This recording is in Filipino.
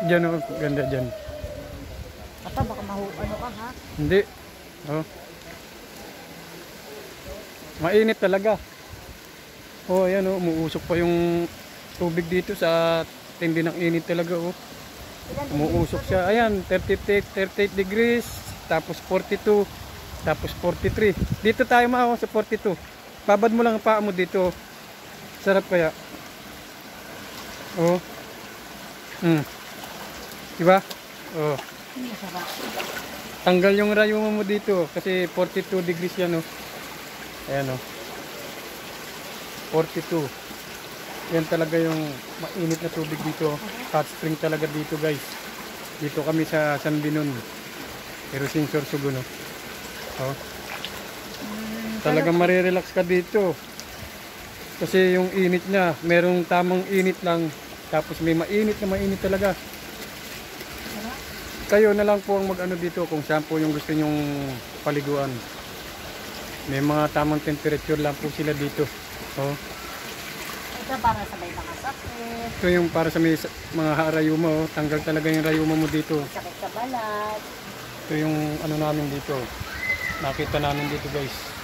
Diyan oh, ganda dyan. Ata, baka ano ka ha? Hindi. Oh. Mainit talaga. Oh, ayan oh, umuusok pa yung tubig dito sa tindi ng init talaga oh. Umuusok siya. Ayan, 38 degrees, tapos 42, tapos 43. Dito tayo maawa sa 42. Babad mo lang ang paa mo dito. Sarap kaya. Oh. Diba? Oh. Masarap. Tanggal yung rayuma mo dito kasi 42 degrees yan oh. Ayan oh. 42. Yan talaga yung mainit na tubig dito. Hot spring talaga dito guys. Dito kami sa San Binon. Erosin Sorsogon oh. Oh. Talagang marirelax ka dito. Kasi yung init niya, merong tamang init lang. Tapos may mainit na mainit talaga. Kayo na lang po ang mag-ano dito kung saan po yung gusto nyong paliguan. May mga tamang temperature lang po sila dito. Oh. Ito para sa may mga sakit. Ito yung para sa mga rayuma. Oh. Tanggal talaga yung rayuma mo dito. Sakit sa balat. Ito yung ano namin dito. Nakita namin dito guys.